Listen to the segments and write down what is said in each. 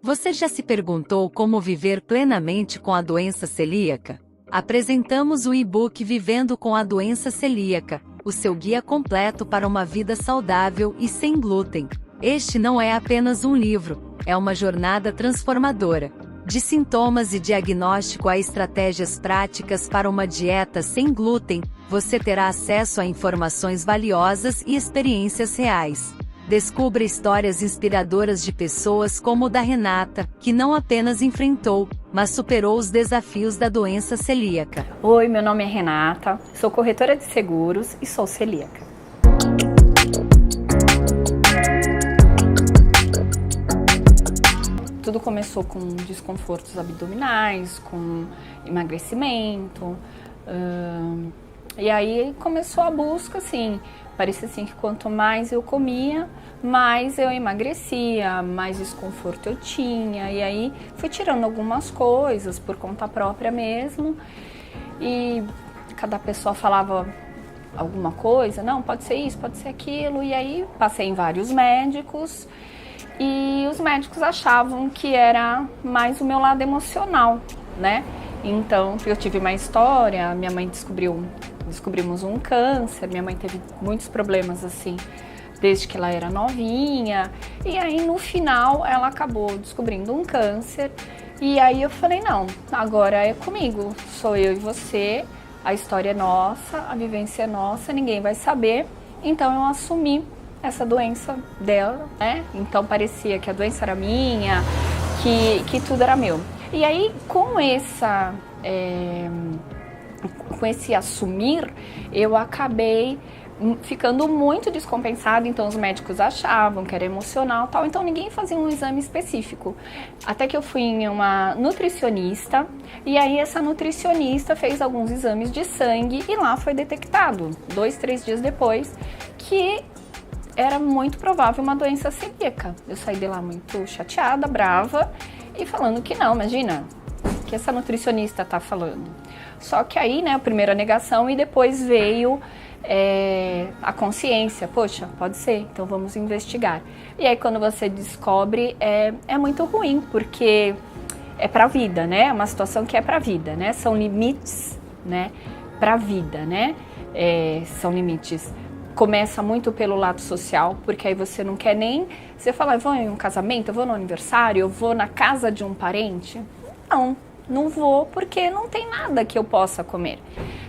Você já se perguntou como viver plenamente com a doença celíaca? Apresentamos o e-book Vivendo com a Doença Celíaca, o seu guia completo para uma vida saudável e sem glúten. Este não é apenas um livro, é uma jornada transformadora. De sintomas e diagnóstico a estratégias práticas para uma dieta sem glúten, você terá acesso a informações valiosas e experiências reais. Descubra histórias inspiradoras de pessoas como o da Renata, que não apenas enfrentou, mas superou os desafios da doença celíaca. Oi, meu nome é Renata, sou corretora de seguros e sou celíaca. Tudo começou com desconfortos abdominais, com emagrecimento, e aí começou a busca, assim, parecia assim que quanto mais eu comia, mais eu emagrecia, mais desconforto eu tinha, e aí fui tirando algumas coisas por conta própria mesmo, e cada pessoa falava alguma coisa, não, pode ser isso, pode ser aquilo, e aí passei em vários médicos, e os médicos achavam que era mais o meu lado emocional, né? Então, eu tive uma história, minha mãe descobrimos um câncer, minha mãe teve muitos problemas assim, desde que ela era novinha, e aí no final ela acabou descobrindo um câncer, e aí eu falei, não, agora é comigo, sou eu e você, a história é nossa, a vivência é nossa, ninguém vai saber, então eu assumi essa doença dela, né? Então parecia que a doença era minha, que tudo era meu. E aí com esse assumir, eu acabei ficando muito descompensada, então os médicos achavam que era emocional e tal, então ninguém fazia um exame específico. Até que eu fui em uma nutricionista, e aí essa nutricionista fez alguns exames de sangue e lá foi detectado, 2, 3 dias depois, que era muito provável uma doença celíaca. Eu saí de lá muito chateada, brava, e falando que não, imagina, o que essa nutricionista tá falando. Só que aí, né, a primeira negação e depois veio a consciência, poxa, pode ser, então vamos investigar. E aí quando você descobre, é muito ruim, porque é pra vida, né, é uma situação que é pra vida, né, são limites, né, pra vida, né, são limites. Começa muito pelo lado social, porque aí você não quer nem... Você fala, eu vou em um casamento, eu vou no aniversário, eu vou na casa de um parente. Não vou, porque não tem nada que eu possa comer.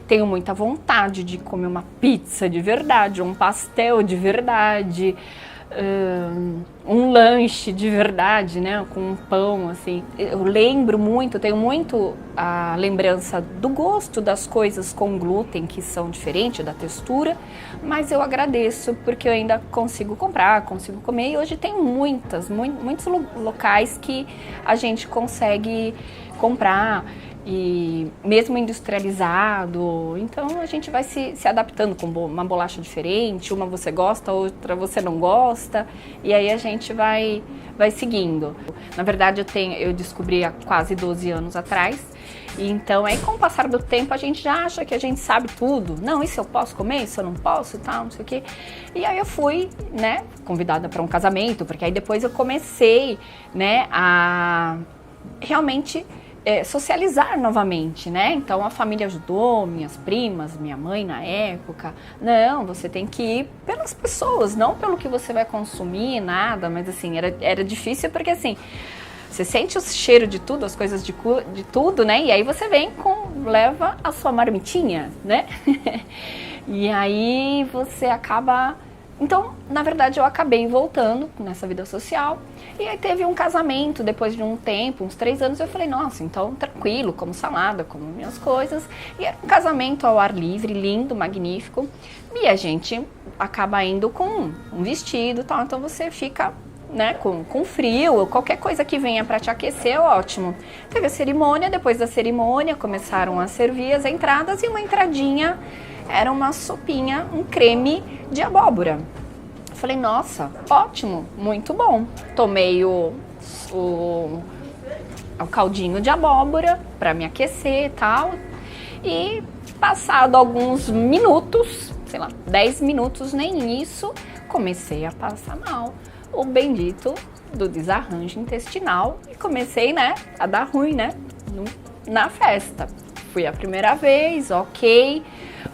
Tenho muita vontade de comer uma pizza de verdade, um pastel de verdade, um lanche de verdade, né, com um pão, assim. Eu lembro muito, tenho muito a lembrança do gosto das coisas com glúten, que são diferentes da textura, mas eu agradeço porque eu ainda consigo comprar, consigo comer, e hoje tem muitos locais que a gente consegue comprar, e mesmo industrializado, então a gente vai se adaptando com uma bolacha diferente, uma você gosta, outra você não gosta, e aí a gente vai seguindo. Na verdade eu descobri há quase 12 anos atrás, e então aí com o passar do tempo a gente já acha que a gente sabe tudo, não, isso eu posso comer, isso eu não posso, tal, não sei o quê. E aí eu fui, né, convidada para um casamento, porque aí depois eu comecei, né, a realmente socializar novamente, né? Então a família ajudou, minhas primas, minha mãe na época. Não, você tem que ir pelas pessoas, não pelo que você vai consumir, nada, mas assim, era difícil porque assim, você sente o cheiro de tudo, as coisas de tudo, né? E aí você leva a sua marmitinha, né? E aí você acaba... Então, na verdade, eu acabei voltando nessa vida social, e aí teve um casamento depois de um tempo, uns 3 anos, eu falei, nossa, então tranquilo, como salada, como minhas coisas, e era um casamento ao ar livre, lindo, magnífico, e a gente acaba indo com um vestido e tal, então você fica, né, com frio, qualquer coisa que venha para te aquecer é ótimo. Teve a cerimônia, depois da cerimônia começaram a servir as entradas, e uma entradinha era uma sopinha, um creme de abóbora. Falei, nossa, ótimo, muito bom. Tomei o caldinho de abóbora para me aquecer e tal. E passado alguns minutos, sei lá, 10 minutos, nem isso, comecei a passar mal. O bendito do desarranjo intestinal e comecei, né, a dar ruim, né, na festa. Fui a primeira vez, ok,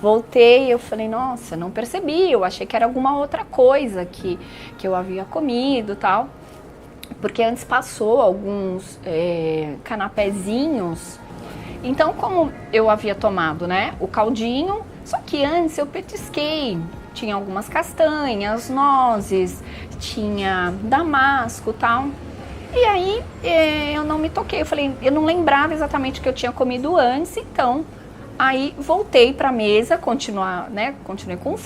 voltei, eu falei, nossa, não percebi, eu achei que era alguma outra coisa que eu havia comido e tal, porque antes passou alguns canapézinhos. Então, como eu havia tomado, né, o caldinho, só que antes eu petisquei, tinha algumas castanhas, nozes, tinha damasco e tal. E aí eu não me toquei, eu falei, eu não lembrava exatamente o que eu tinha comido antes, então aí voltei para a mesa, continuei com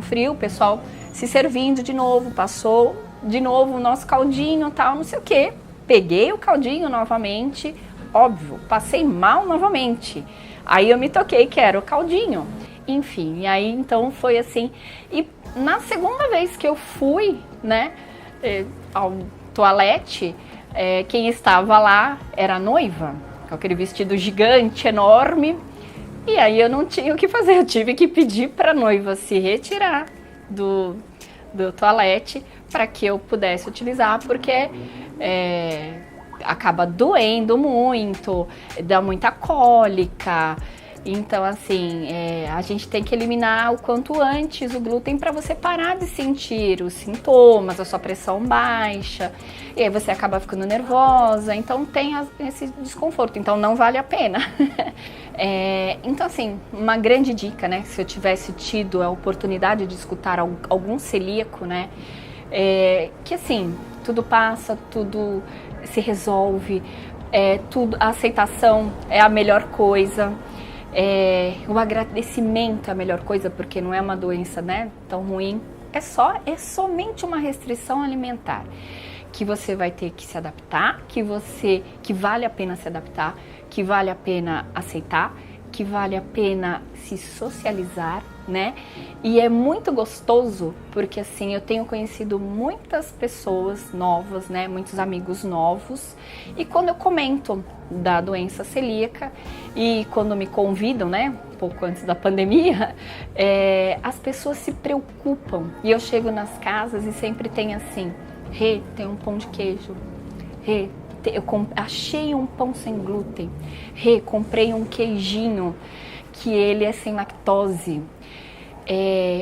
frio, o pessoal se servindo de novo, passou de novo o nosso caldinho e tal, não sei o que. Peguei o caldinho novamente, óbvio, passei mal novamente. Aí eu me toquei que era o caldinho. Enfim, e aí então foi assim. E na segunda vez que eu fui, né, ao toalete, quem estava lá era a noiva, com aquele vestido gigante, enorme. E aí eu não tinha o que fazer, eu tive que pedir para a noiva se retirar do toalete para que eu pudesse utilizar, porque acaba doendo muito, dá muita cólica. Então, assim, a gente tem que eliminar o quanto antes o glúten para você parar de sentir os sintomas, a sua pressão baixa, e aí você acaba ficando nervosa, então tem esse desconforto, então não vale a pena. Então, assim, uma grande dica, né, se eu tivesse tido a oportunidade de escutar algum celíaco, né, que assim, tudo passa, tudo se resolve, a aceitação é a melhor coisa. O agradecimento é a melhor coisa, porque não é uma doença, né, tão ruim, é somente uma restrição alimentar que você vai ter que se adaptar, que vale a pena se adaptar, que vale a pena aceitar, que vale a pena se socializar, né? E é muito gostoso, porque assim, eu tenho conhecido muitas pessoas novas, né? Muitos amigos novos, e quando eu comento da doença celíaca e quando me convidam, né? Um pouco antes da pandemia, as pessoas se preocupam, e eu chego nas casas e sempre tem assim, Rê, tem um pão de queijo, Rê, eu achei um pão sem glúten, Rê, comprei um queijinho que ele é sem lactose,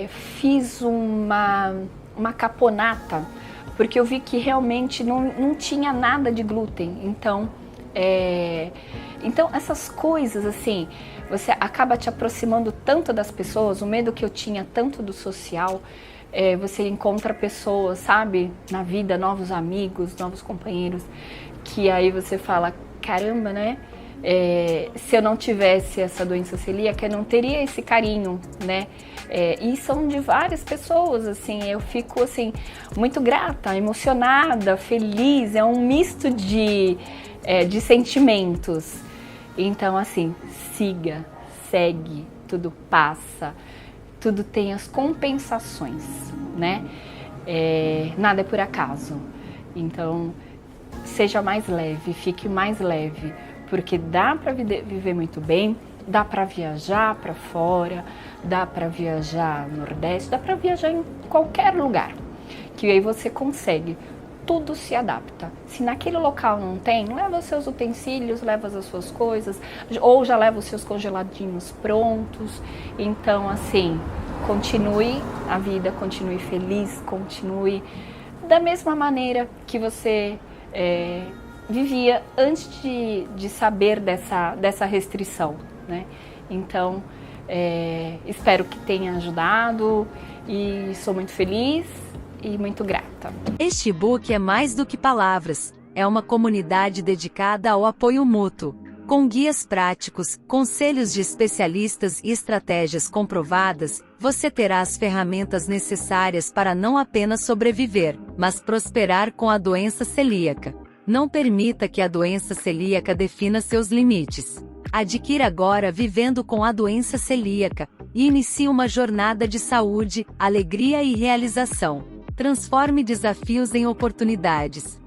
fiz uma caponata, porque eu vi que realmente não tinha nada de glúten, então essas coisas assim, você acaba te aproximando tanto das pessoas, o medo que eu tinha tanto do social, você encontra pessoas, sabe, na vida, novos amigos, novos companheiros, que aí você fala, caramba, né? Se eu não tivesse essa doença celíaca, eu não teria esse carinho, né? E são de várias pessoas, assim, eu fico, assim, muito grata, emocionada, feliz, é um misto de sentimentos. Então, assim, segue, tudo passa, tudo tem as compensações, né? Nada é por acaso. Então, seja mais leve, fique mais leve, porque dá para viver muito bem, dá para viajar para fora, dá para viajar no Nordeste, dá para viajar em qualquer lugar, que aí você consegue, tudo se adapta. Se naquele local não tem, leva os seus utensílios, leva as suas coisas, ou já leva os seus congeladinhos prontos. Então, assim, continue a vida, continue feliz, continue da mesma maneira que você vivia antes de saber dessa restrição, né? Então, espero que tenha ajudado e sou muito feliz e muito grata. Este e-book é mais do que palavras, é uma comunidade dedicada ao apoio mútuo, com guias práticos, conselhos de especialistas e estratégias comprovadas. Você terá as ferramentas necessárias para não apenas sobreviver, mas prosperar com a doença celíaca. Não permita que a doença celíaca defina seus limites. Adquira agora Vivendo com a Doença Celíaca e inicie uma jornada de saúde, alegria e realização. Transforme desafios em oportunidades.